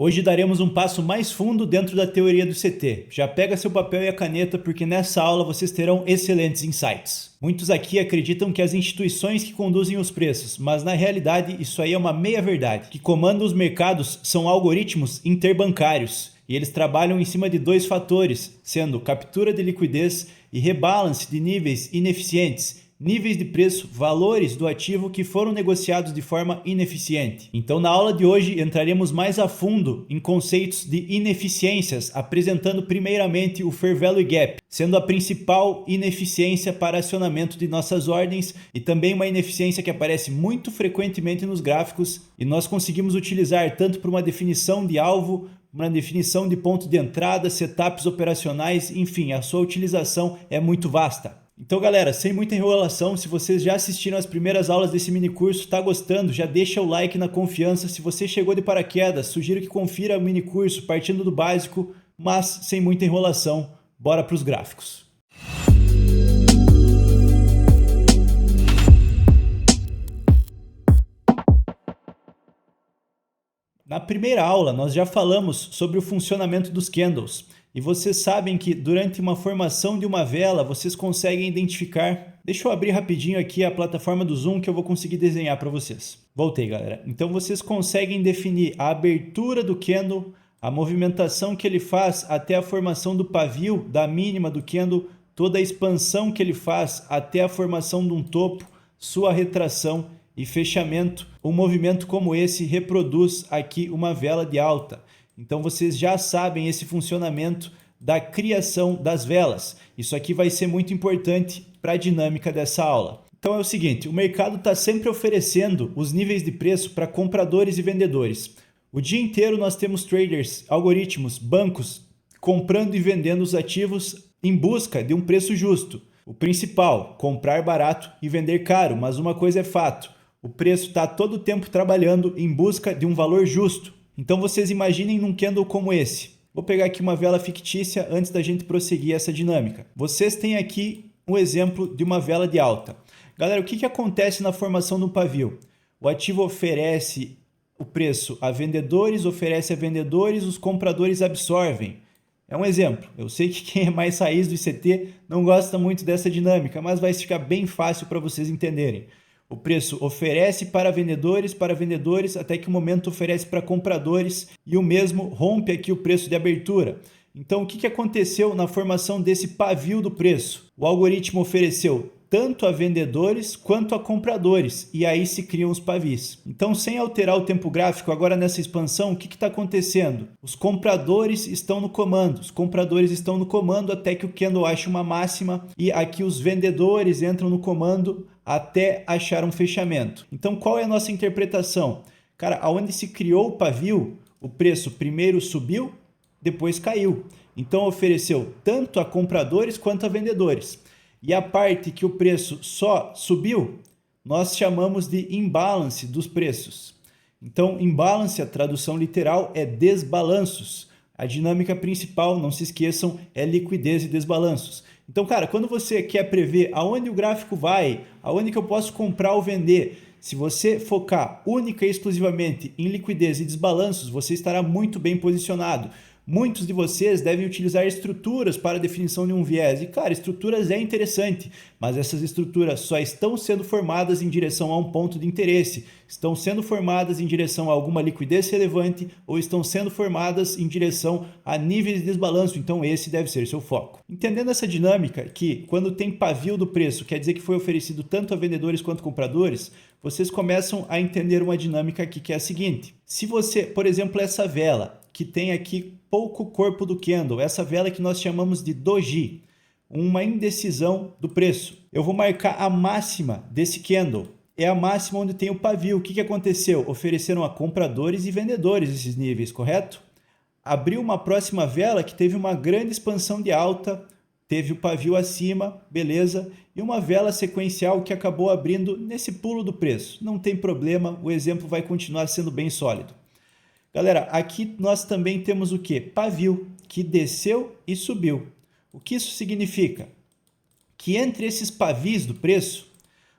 Hoje daremos um passo mais fundo dentro da teoria do CT. Já pega seu papel e a caneta porque nessa aula vocês terão excelentes insights. Muitos aqui acreditam que as instituições que conduzem os preços, mas na realidade isso aí é uma meia-verdade. Que comandam os mercados são algoritmos interbancários e eles trabalham em cima de dois fatores, sendo captura de liquidez e rebalance de níveis ineficientes. Níveis de preço, valores do ativo que foram negociados de forma ineficiente. Então, na aula de hoje, entraremos mais a fundo em conceitos de ineficiências, apresentando primeiramente o Fair Value Gap, sendo a principal ineficiência para acionamento de nossas ordens e também uma ineficiência que aparece muito frequentemente nos gráficos e nós conseguimos utilizar tanto para uma definição de alvo, uma definição de ponto de entrada, setups operacionais, enfim, a sua utilização é muito vasta. Então, galera, sem muita enrolação, se vocês já assistiram as primeiras aulas desse mini curso, tá gostando, já deixa o like na confiança. Se você chegou de paraquedas, sugiro que confira o mini curso partindo do básico, mas sem muita enrolação. Bora para os gráficos. Na primeira aula, nós já falamos sobre o funcionamento dos candles. E vocês sabem que durante uma formação de uma vela, vocês conseguem identificar... Deixa eu abrir rapidinho aqui a plataforma do Zoom que eu vou conseguir desenhar para vocês. Voltei, galera. Então vocês conseguem definir a abertura do candle, a movimentação que ele faz até a formação do pavio da mínima do candle, toda a expansão que ele faz até a formação de um topo, sua retração e fechamento. Um movimento como esse reproduz aqui uma vela de alta. Então vocês já sabem esse funcionamento da criação das velas. Isso aqui vai ser muito importante para a dinâmica dessa aula. Então é o seguinte, o mercado está sempre oferecendo os níveis de preço para compradores e vendedores. O dia inteiro nós temos traders, algoritmos, bancos comprando e vendendo os ativos em busca de um preço justo. O principal, comprar barato e vender caro, mas uma coisa é fato, o preço está todo o tempo trabalhando em busca de um valor justo. Então vocês imaginem num candle como esse. Vou pegar aqui uma vela fictícia antes da gente prosseguir essa dinâmica. Vocês têm aqui um exemplo de uma vela de alta. Galera, o que acontece na formação do pavio? O ativo oferece o preço a vendedores, oferece a vendedores, os compradores absorvem. É um exemplo. Eu sei que quem é mais raiz do ICT não gosta muito dessa dinâmica, mas vai ficar bem fácil para vocês entenderem. O preço oferece para vendedores, até que o momento oferece para compradores e o mesmo rompe aqui o preço de abertura. Então, o que aconteceu na formação desse pavio do preço? O algoritmo ofereceu tanto a vendedores quanto a compradores e aí se criam os pavis. Então, sem alterar o tempo gráfico, agora nessa expansão, o que está acontecendo? Os compradores estão no comando, até que o candle ache uma máxima e aqui os vendedores entram no comando até achar um fechamento. Então, qual é a nossa interpretação? Cara, aonde se criou o pavio, o preço primeiro subiu, depois caiu. Então, ofereceu tanto a compradores quanto a vendedores. E a parte que o preço só subiu, nós chamamos de imbalance dos preços. Então, imbalance, a tradução literal, é desbalanços. A dinâmica principal, não se esqueçam, é liquidez e desbalanços. Então, cara, quando você quer prever aonde o gráfico vai, aonde que eu posso comprar ou vender, se você focar única e exclusivamente em liquidez e desbalanços, você estará muito bem posicionado. Muitos de vocês devem utilizar estruturas para a definição de um viés. E, cara, estruturas é interessante, mas essas estruturas só estão sendo formadas em direção a um ponto de interesse, estão sendo formadas em direção a alguma liquidez relevante ou estão sendo formadas em direção a níveis de desbalanço. Então, esse deve ser seu foco. Entendendo essa dinâmica, que quando tem pavio do preço, quer dizer que foi oferecido tanto a vendedores quanto a compradores, vocês começam a entender uma dinâmica aqui que é a seguinte. Se você, por exemplo, essa vela, que tem aqui pouco corpo do candle, essa vela que nós chamamos de doji, uma indecisão do preço. Eu vou marcar a máxima desse candle, é a máxima onde tem o pavio. O que aconteceu? Ofereceram a compradores e vendedores esses níveis, correto? Abriu uma próxima vela que teve uma grande expansão de alta, teve o pavio acima, beleza, e uma vela sequencial que acabou abrindo nesse pulo do preço. Não tem problema, o exemplo vai continuar sendo bem sólido. Galera, aqui nós também temos o quê? Pavio, que desceu e subiu. O que isso significa? Que entre esses pavis do preço,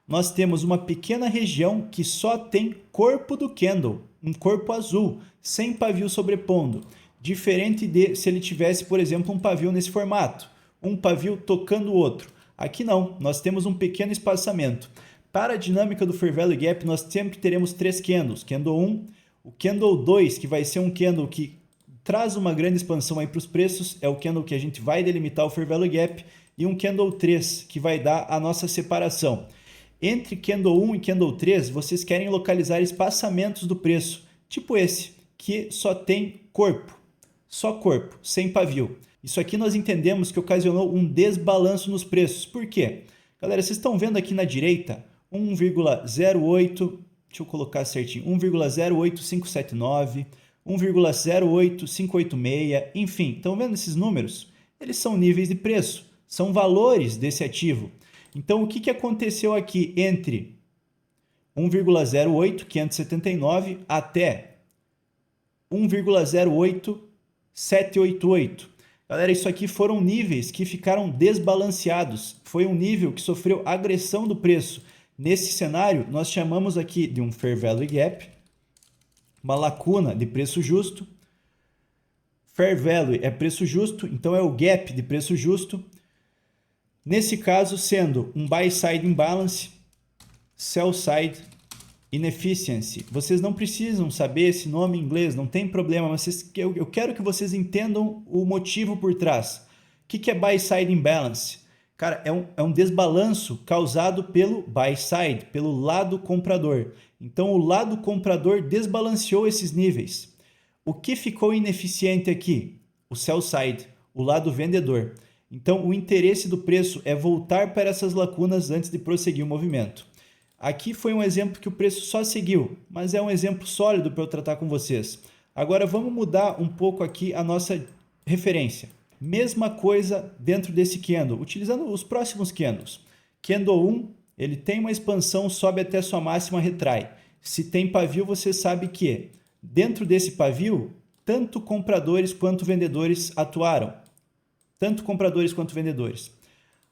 nós temos uma pequena região que só tem corpo do candle. um corpo azul, sem pavio sobrepondo. Diferente de se ele tivesse, por exemplo, um pavio nesse formato, um pavio tocando o outro. Aqui não, nós temos um pequeno espaçamento. Para a dinâmica do Fair Value Gap, nós sempre teremos 3 candles. Candle 1, o Candle 2, que vai ser um candle que traz uma grande expansão aí para os preços, é o candle que a gente vai delimitar o Fair Value Gap, e um Candle 3, que vai dar a nossa separação. Entre Candle 1 e Candle 3, vocês querem localizar espaçamentos do preço, tipo esse, que só tem corpo, só corpo, sem pavio. Isso aqui nós entendemos que ocasionou um desbalanço nos preços. Por quê? Galera, vocês estão vendo aqui na direita 1,08, deixa eu colocar certinho, 1,08579, 1,08586, enfim, estão vendo esses números? Eles são níveis de preço, são valores desse ativo. Então, o que aconteceu aqui entre 1,08579 até 1,08788? Galera, isso aqui foram níveis que ficaram desbalanceados. Foi um nível que sofreu agressão do preço. Nesse cenário, nós chamamos aqui de um Fair Value Gap, uma lacuna de preço justo. Fair Value é preço justo, então é o gap de preço justo. Nesse caso, sendo um Buy Side Imbalance, Sell Side Inefficiency. Vocês não precisam saber esse nome em inglês, não tem problema, mas eu quero que vocês entendam o motivo por trás. O que é Buy Side Imbalance? Cara, é um desbalanço causado pelo Buy Side, pelo lado comprador. Então, o lado comprador desbalanceou esses níveis. O que ficou ineficiente aqui? O Sell Side, o lado vendedor. Então, o interesse do preço é voltar para essas lacunas antes de prosseguir o movimento. Aqui foi um exemplo que o preço só seguiu, mas é um exemplo sólido para eu tratar com vocês. Agora, vamos mudar um pouco aqui a nossa referência. Mesma coisa dentro desse candle, utilizando os próximos candles. Candle 1, ele tem uma expansão, sobe até sua máxima, retrai. Se tem pavio, você sabe que dentro desse pavio, tanto compradores quanto vendedores atuaram. Tanto compradores quanto vendedores.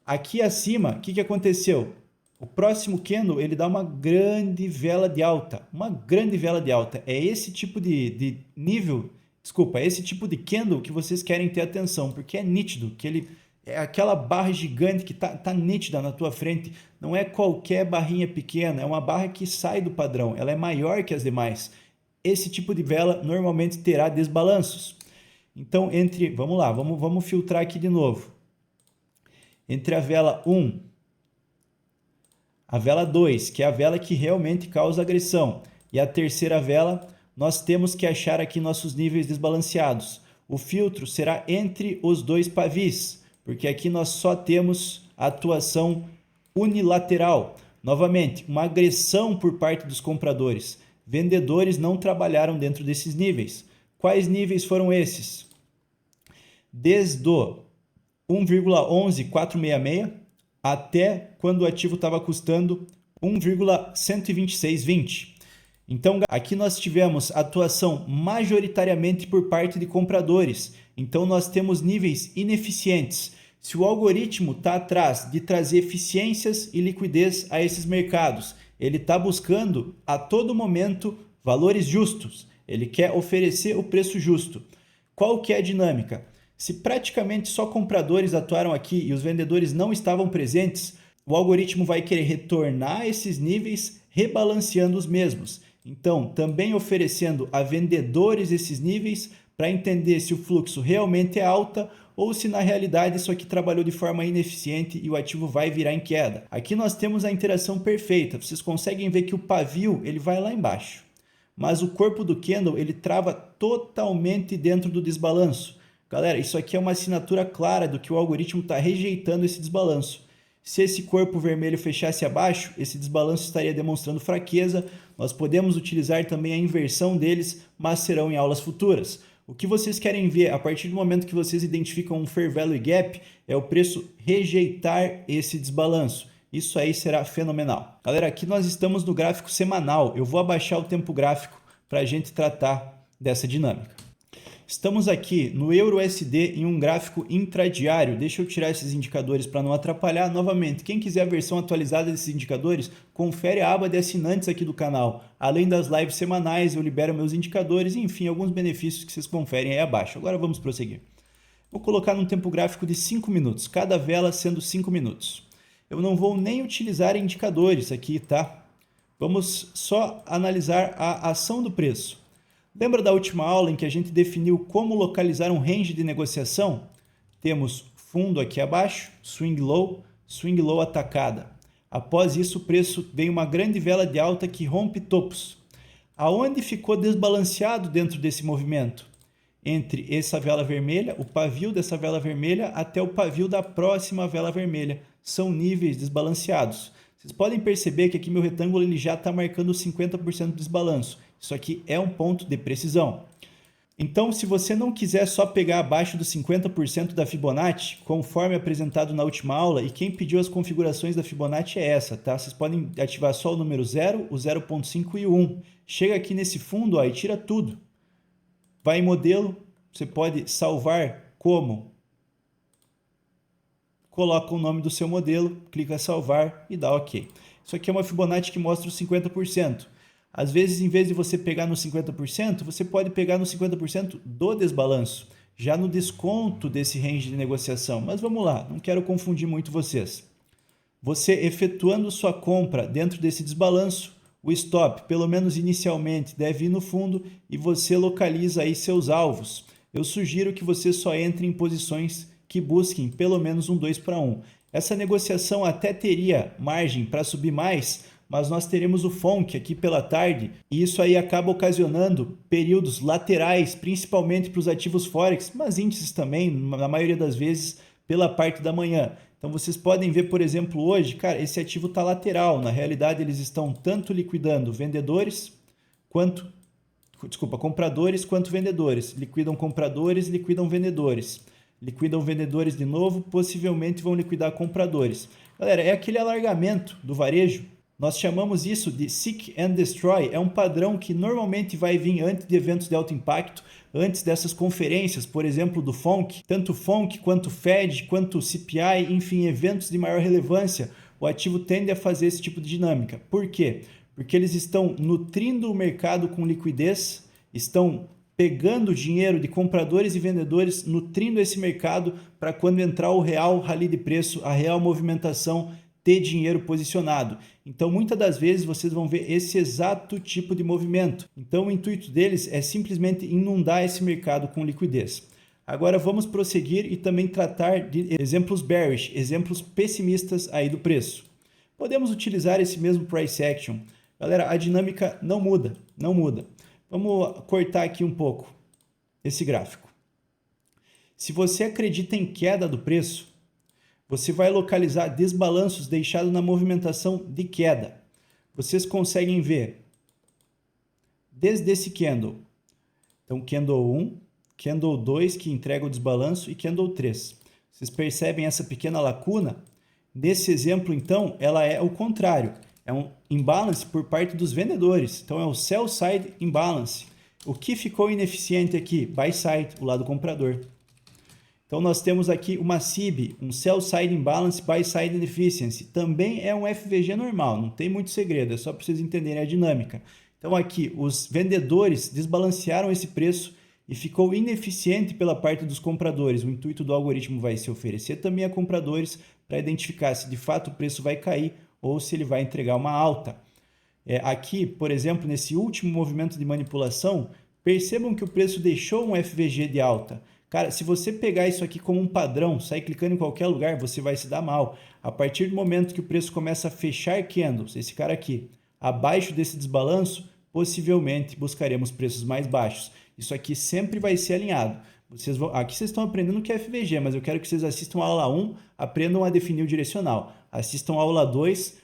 Aqui acima, o que aconteceu? O próximo candle, ele dá uma grande vela de alta. Uma grande vela de alta. É esse tipo de nível, desculpa, é esse tipo de candle que vocês querem ter atenção, porque é nítido, que ele é aquela barra gigante que tá nítida na tua frente. Não é qualquer barrinha pequena, é uma barra que sai do padrão. Ela é maior que as demais. Esse tipo de vela normalmente terá desbalanços. Então, vamos lá, vamos filtrar aqui de novo. Entre a vela 1, a vela 2, que é a vela que realmente causa agressão, e a terceira vela, nós temos que achar aqui nossos níveis desbalanceados. O filtro será entre os dois pavis, porque aqui nós só temos a atuação unilateral. Novamente, uma agressão por parte dos compradores. Vendedores não trabalharam dentro desses níveis. Quais níveis foram esses? Desde o 1,11466 até quando o ativo estava custando 1,12620. Então, aqui nós tivemos atuação majoritariamente por parte de compradores. Então, nós temos níveis ineficientes. Se o algoritmo está atrás de trazer eficiências e liquidez a esses mercados, ele está buscando a todo momento valores justos. Ele quer oferecer o preço justo. Qual que é a dinâmica? Se praticamente só compradores atuaram aqui e os vendedores não estavam presentes, o algoritmo vai querer retornar esses níveis rebalanceando os mesmos. Então, também oferecendo a vendedores esses níveis para entender se o fluxo realmente é alta ou se na realidade isso aqui trabalhou de forma ineficiente e o ativo vai virar em queda. Aqui nós temos a interação perfeita. Vocês conseguem ver que o pavio ele vai lá embaixo, mas o corpo do candle ele trava totalmente dentro do desbalanço. Galera, isso aqui é uma assinatura clara do que o algoritmo está rejeitando esse desbalanço. Se esse corpo vermelho fechasse abaixo, esse desbalanço estaria demonstrando fraqueza. Nós podemos utilizar também a inversão deles, mas serão em aulas futuras. O que vocês querem ver a partir do momento que vocês identificam um Fair Value Gap é o preço rejeitar esse desbalanço. Isso aí será fenomenal. Galera, aqui nós estamos no gráfico semanal. Eu vou abaixar o tempo gráfico para a gente tratar dessa dinâmica. Estamos aqui no EURUSD em um gráfico intradiário. Deixa eu tirar esses indicadores para não atrapalhar. Novamente, quem quiser a versão atualizada desses indicadores, confere a aba de assinantes aqui do canal. Além das lives semanais, eu libero meus indicadores e, enfim, alguns benefícios que vocês conferem aí abaixo. Agora vamos prosseguir. Vou colocar num tempo gráfico de 5 minutos, cada vela sendo 5 minutos. Eu não vou nem utilizar indicadores aqui, tá? Vamos só analisar a ação do preço. Lembra da última aula em que a gente definiu como localizar um range de negociação? Temos fundo aqui abaixo, swing low atacada. Após isso, o preço vem uma grande vela de alta que rompe topos. Aonde ficou desbalanceado dentro desse movimento? Entre essa vela vermelha, o pavio dessa vela vermelha, até o pavio da próxima vela vermelha. São níveis desbalanceados. Vocês podem perceber que aqui meu retângulo ele já está marcando 50% de desbalanço. Isso aqui é um ponto de precisão. Então, se você não quiser só pegar abaixo dos 50% da Fibonacci, conforme apresentado na última aula, e quem pediu as configurações da Fibonacci é essa, tá? Vocês podem ativar só o número 0, o 0.5 e o 1. Chega aqui nesse fundo ó, e tira tudo. Vai em modelo, você pode salvar como? Coloca o nome do seu modelo, clica salvar e dá OK. Isso aqui é uma Fibonacci que mostra os 50%. Às vezes, em vez de você pegar no 50%, você pode pegar no 50% do desbalanço, já no desconto desse range de negociação. Mas vamos lá, não quero confundir muito vocês. Você efetuando sua compra dentro desse desbalanço, o stop, pelo menos inicialmente, deve ir no fundo e você localiza aí seus alvos. Eu sugiro que você só entre em posições que busquem pelo menos um 2-1. Essa negociação até teria margem para subir mais, mas nós teremos o FONC aqui pela tarde e isso aí acaba ocasionando períodos laterais, principalmente para os ativos Forex, mas índices também, na maioria das vezes, pela parte da manhã. Então vocês podem ver, por exemplo, hoje, cara, esse ativo está lateral. Na realidade, eles estão tanto liquidando compradores quanto vendedores. Liquidam compradores, liquidam vendedores. Liquidam vendedores de novo, possivelmente vão liquidar compradores. Galera, é aquele alargamento do varejo. Nós chamamos isso de Seek and Destroy. É um padrão que normalmente vai vir antes de eventos de alto impacto, antes dessas conferências, por exemplo, do FONC. Tanto FONC, quanto FED, quanto CPI, enfim, eventos de maior relevância, o ativo tende a fazer esse tipo de dinâmica. Por quê? Porque eles estão nutrindo o mercado com liquidez, estão pegando dinheiro de compradores e vendedores, nutrindo esse mercado para quando entrar o real rally de preço, a real movimentação, ter dinheiro posicionado. Então, muitas das vezes, vocês vão ver esse exato tipo de movimento. Então, o intuito deles é simplesmente inundar esse mercado com liquidez. Agora, vamos prosseguir e também tratar de exemplos bearish, exemplos pessimistas aí do preço. Podemos utilizar esse mesmo price action. Galera, a dinâmica não muda, não muda. Vamos cortar aqui um pouco esse gráfico. Se você acredita em queda do preço, você vai localizar desbalanços deixados na movimentação de queda. Vocês conseguem ver desde esse candle. Então, candle 1, candle 2, que entrega o desbalanço, e candle 3. Vocês percebem essa pequena lacuna? Nesse exemplo, então, ela é o contrário. É um imbalance por parte dos vendedores. Então, é o sell side imbalance. O que ficou ineficiente aqui? Buy side, o lado comprador. Então, nós temos aqui uma SIB, um Sell Side Imbalance, Buy Side Inefficiency. Também é um FVG normal, não tem muito segredo, é só para vocês entenderem a dinâmica. Então, aqui, os vendedores desbalancearam esse preço e ficou ineficiente pela parte dos compradores. O intuito do algoritmo vai se oferecer também a compradores para identificar se de fato o preço vai cair ou se ele vai entregar uma alta. Aqui, por exemplo, nesse último movimento de manipulação, percebam que o preço deixou um FVG de alta. Cara, se você pegar isso aqui como um padrão, sair clicando em qualquer lugar, você vai se dar mal. A partir do momento que o preço começa a fechar candles, esse cara aqui, abaixo desse desbalanço, possivelmente buscaremos preços mais baixos. Isso aqui sempre vai ser alinhado. Aqui vocês estão aprendendo o que é FVG, mas eu quero que vocês assistam a aula 1, aprendam a definir o direcional. Assistam a aula 2,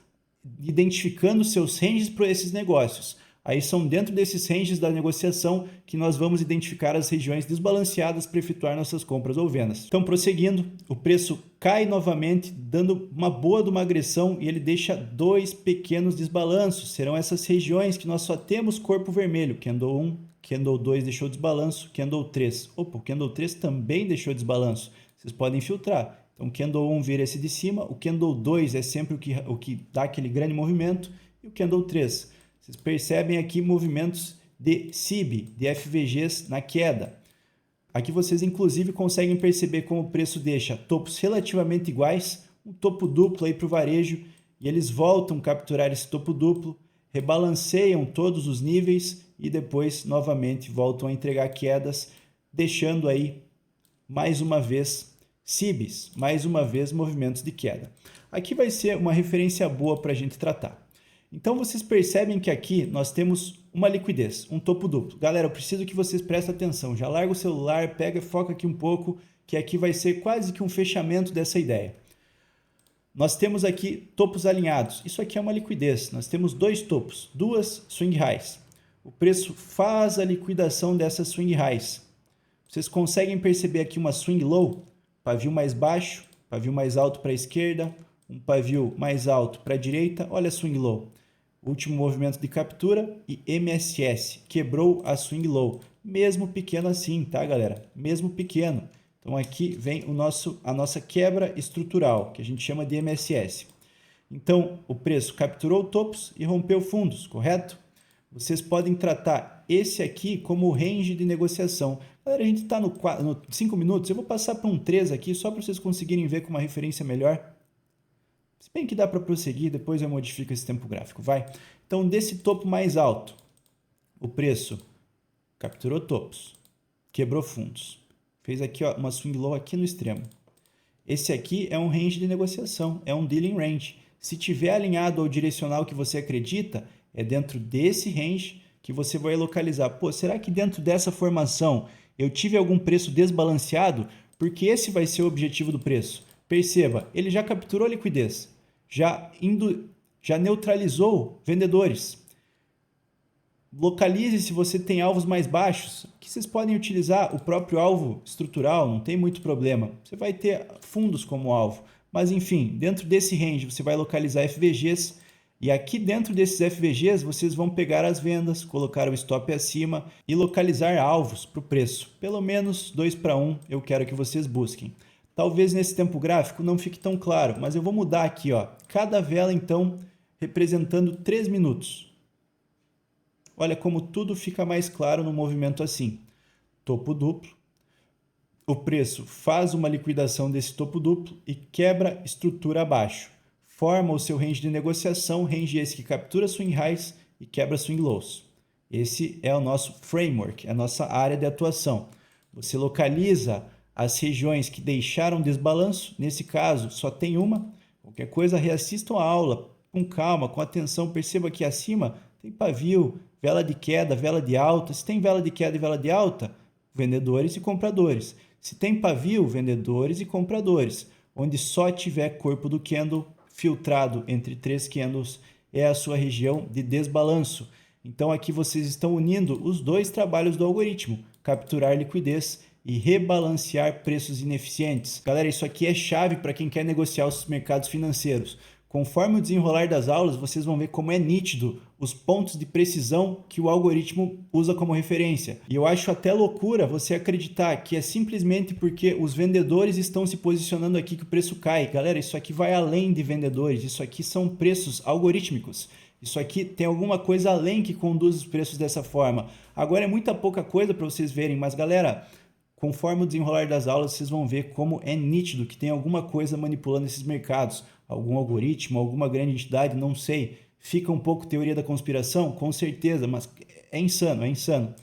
identificando seus ranges para esses negócios. Aí são dentro desses ranges da negociação que nós vamos identificar as regiões desbalanceadas para efetuar nossas compras ou vendas. Então, prosseguindo, o preço cai novamente, dando uma boa de uma agressão e ele deixa dois pequenos desbalanços. Serão essas regiões que nós só temos corpo vermelho, candle 1, Candle 2 deixou desbalanço, Candle 3. Opa, o Candle 3 também deixou desbalanço. Vocês podem filtrar. Então, o Candle 1 vira esse de cima, o Candle 2 é sempre o que dá aquele grande movimento, e o Candle 3. Vocês percebem aqui movimentos de SIB, de FVGs na queda. Aqui vocês inclusive conseguem perceber como o preço deixa topos relativamente iguais, um topo duplo aí para o varejo, e eles voltam a capturar esse topo duplo, rebalanceiam todos os níveis e depois novamente voltam a entregar quedas, deixando aí mais uma vez SIBs, mais uma vez movimentos de queda. Aqui vai ser uma referência boa para a gente tratar. Então vocês percebem que aqui nós temos uma liquidez, um topo duplo. Galera, eu preciso que vocês prestem atenção. Já larga o celular, pega e foca aqui um pouco, que aqui vai ser quase que um fechamento dessa ideia. Nós temos aqui topos alinhados. Isso aqui é uma liquidez. Nós temos dois topos, duas swing highs. O preço faz a liquidação dessas swing highs. Vocês conseguem perceber aqui uma swing low? Pavio mais baixo, pavio mais alto para a esquerda, um pavio mais alto para a direita. Olha a swing low. Último movimento de captura e MSS. Quebrou a swing low. Mesmo pequeno assim, tá, galera? Mesmo pequeno. Então aqui vem a nossa quebra estrutural, que a gente chama de MSS. Então o preço capturou topos e rompeu fundos, correto? Vocês podem tratar esse aqui como range de negociação. Galera, a gente está no 5 minutos. Eu vou passar para um 3 aqui, só para vocês conseguirem ver com uma referência melhor. Se bem que dá para prosseguir, depois eu modifico esse tempo gráfico, vai? Então, desse topo mais alto, o preço capturou topos, quebrou fundos. Fez aqui ó, uma swing low aqui no extremo. Esse aqui é um range de negociação, é um dealing range. Se tiver alinhado ao direcional que você acredita, é dentro desse range que você vai localizar. Pô, será que dentro dessa formação eu tive algum preço desbalanceado? Porque esse vai ser o objetivo do preço. Perceba, ele já capturou liquidez, já neutralizou vendedores. Localize se você tem alvos mais baixos, que vocês podem utilizar o próprio alvo estrutural, não tem muito problema. Você vai ter fundos como alvo, mas enfim, dentro desse range você vai localizar FVGs e aqui dentro desses FVGs vocês vão pegar as vendas, colocar o stop acima e localizar alvos para o preço. Pelo menos 2:1 eu quero que vocês busquem. Talvez nesse tempo gráfico não fique tão claro, mas eu vou mudar aqui, ó. Cada vela então representando 3 minutos. Olha como tudo fica mais claro no movimento assim. Topo duplo. O preço faz uma liquidação desse topo duplo e quebra estrutura abaixo. Forma o seu range de negociação, range esse que captura swing highs e quebra swing lows. Esse é o nosso framework, é a nossa área de atuação. Você localiza as regiões que deixaram desbalanço, nesse caso só tem uma. Qualquer coisa, reassistam a aula com calma, com atenção. Perceba que acima tem pavio, vela de queda, vela de alta. Se tem vela de queda e vela de alta, vendedores e compradores. Se tem pavio, vendedores e compradores. Onde só tiver corpo do candle filtrado entre 3 candles é a sua região de desbalanço. Então aqui vocês estão unindo os dois trabalhos do algoritmo, capturar liquidez e rebalancear preços ineficientes. Galera, isso aqui é chave para quem quer negociar os mercados financeiros. Conforme o desenrolar das aulas, vocês vão ver como é nítido os pontos de precisão que o algoritmo usa como referência. E eu acho até loucura você acreditar que é simplesmente porque os vendedores estão se posicionando aqui que o preço cai. Galera, isso aqui vai além de vendedores, isso aqui são preços algorítmicos. Isso aqui tem alguma coisa além que conduz os preços dessa forma. Agora é muita pouca coisa para vocês verem, mas galera, conforme o desenrolar das aulas, vocês vão ver como é nítido que tem alguma coisa manipulando esses mercados. Algum algoritmo, alguma grande entidade, não sei. Fica um pouco teoria da conspiração? Com certeza, mas é insano, é insano.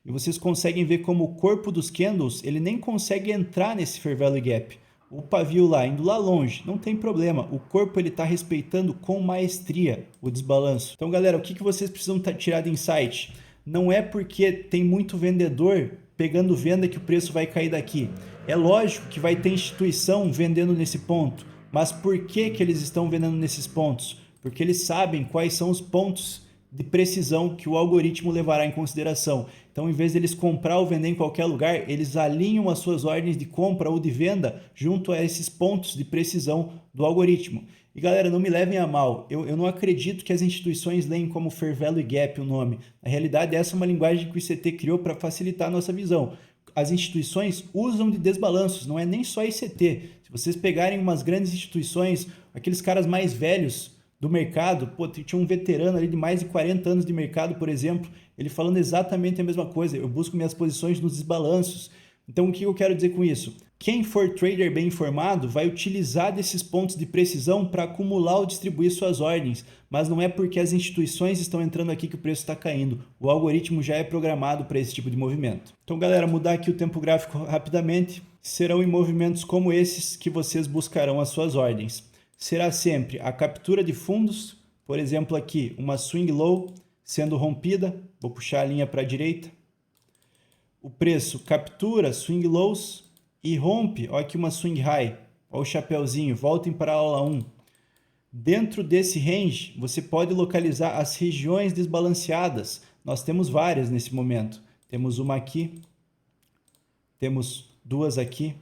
E vocês conseguem ver como o corpo dos candles, ele nem consegue entrar nesse Fair Value Gap. O pavio lá, indo lá longe, não tem problema. O corpo ele está respeitando com maestria o desbalanço. Então, galera, o que vocês precisam tirar de insight? Não é porque tem muito vendedor pegando venda que o preço vai cair daqui. É lógico que vai ter instituição vendendo nesse ponto, mas por que eles estão vendendo nesses pontos? Porque eles sabem quais são os pontos de precisão que o algoritmo levará em consideração. Então, em vez de eles comprar ou vender em qualquer lugar, eles alinham as suas ordens de compra ou de venda junto a esses pontos de precisão do algoritmo. E galera, não me levem a mal, eu não acredito que as instituições leem como Fair Value Gap o nome. Na realidade, essa é uma linguagem que o ICT criou para facilitar a nossa visão. As instituições usam de desbalanços, não é nem só ICT. Se vocês pegarem umas grandes instituições, aqueles caras mais velhos do mercado, pô, tinha um veterano ali de mais de 40 anos de mercado, por exemplo, ele falando exatamente a mesma coisa. Eu busco minhas posições nos desbalanços. Então, o que eu quero dizer com isso? Quem for trader bem informado vai utilizar desses pontos de precisão para acumular ou distribuir suas ordens, mas não é porque as instituições estão entrando aqui que o preço está caindo. O algoritmo já é programado para esse tipo de movimento. Então, galera, mudar aqui o tempo gráfico rapidamente. Serão em movimentos como esses que vocês buscarão as suas ordens. Será sempre a captura de fundos, por exemplo aqui, uma swing low sendo rompida, vou puxar a linha para a direita. O preço captura swing lows e rompe, olha aqui uma swing high, olha o chapeuzinho, voltem para a aula 1. Dentro desse range, você pode localizar as regiões desbalanceadas. Nós temos várias nesse momento. Temos uma aqui, temos duas aqui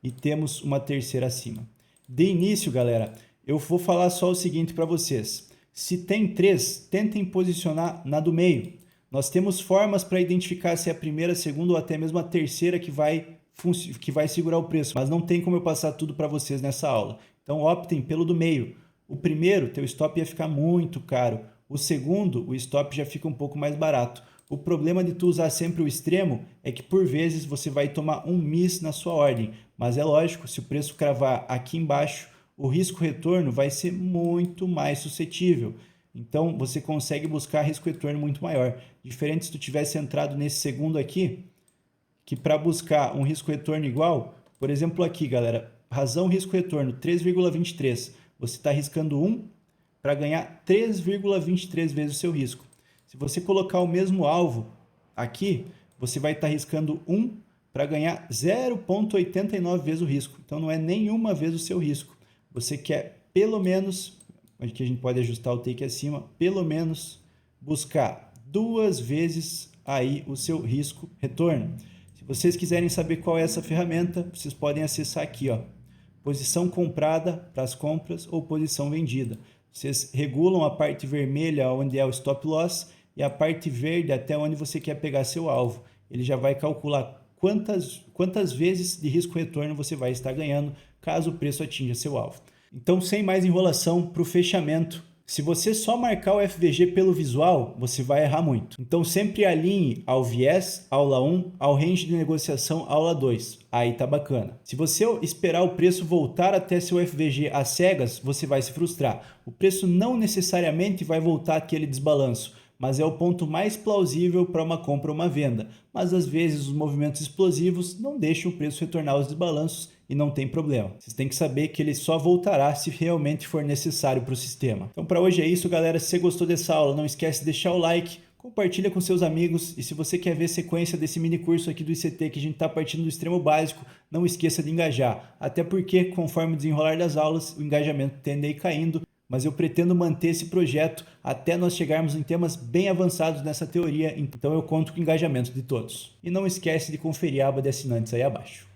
e temos uma terceira acima. De início, galera, eu vou falar só o seguinte para vocês. Se tem 3, tentem posicionar na do meio. Nós temos formas para identificar se é a primeira, a segunda ou até mesmo a terceira que vai segurar o preço, mas não tem como eu passar tudo para vocês nessa aula. Então optem pelo do meio. O primeiro, teu stop ia ficar muito caro. O segundo, o stop já fica um pouco mais barato. O problema de tu usar sempre o extremo é que por vezes você vai tomar um miss na sua ordem, mas é lógico, se o preço cravar aqui embaixo, o risco-retorno vai ser muito mais suscetível. Então você consegue buscar risco-retorno muito maior. Diferente se tu tivesse entrado nesse segundo aqui, que para buscar um risco-retorno igual, por exemplo aqui galera, razão risco-retorno 3,23, você está arriscando 1 para ganhar 3,23 vezes o seu risco. Se você colocar o mesmo alvo aqui, você vai estar arriscando 1 para ganhar 0,89 vezes o risco. Então não é nenhuma vez o seu risco. Você quer pelo menos, aqui a gente pode ajustar o take acima, pelo menos buscar 2 vezes aí o seu risco retorno. Se vocês quiserem saber qual é essa ferramenta, vocês podem acessar aqui, ó, posição comprada para as compras ou posição vendida. Vocês regulam a parte vermelha onde é o stop loss e a parte verde até onde você quer pegar seu alvo. Ele já vai calcular quantas vezes de risco-retorno você vai estar ganhando caso o preço atinja seu alvo. Então, sem mais enrolação, para o fechamento, se você só marcar o FVG pelo visual, você vai errar muito. Então, sempre alinhe ao viés, aula 1, ao range de negociação, aula 2. Aí tá bacana. Se você esperar o preço voltar até seu FVG às cegas, você vai se frustrar. O preço não necessariamente vai voltar àquele desbalanço, mas é o ponto mais plausível para uma compra ou uma venda. Mas às vezes os movimentos explosivos não deixam o preço retornar aos desbalanços e não tem problema. Vocês têm que saber que ele só voltará se realmente for necessário para o sistema. Então para hoje é isso, galera. Se você gostou dessa aula, não esquece de deixar o like, compartilha com seus amigos e se você quer ver sequência desse mini curso aqui do ICT que a gente está partindo do extremo básico, não esqueça de engajar. Até porque, conforme o desenrolar das aulas, o engajamento tende a ir caindo, mas eu pretendo manter esse projeto até nós chegarmos em temas bem avançados nessa teoria, então eu conto com o engajamento de todos. E não esquece de conferir a aba de assinantes aí abaixo.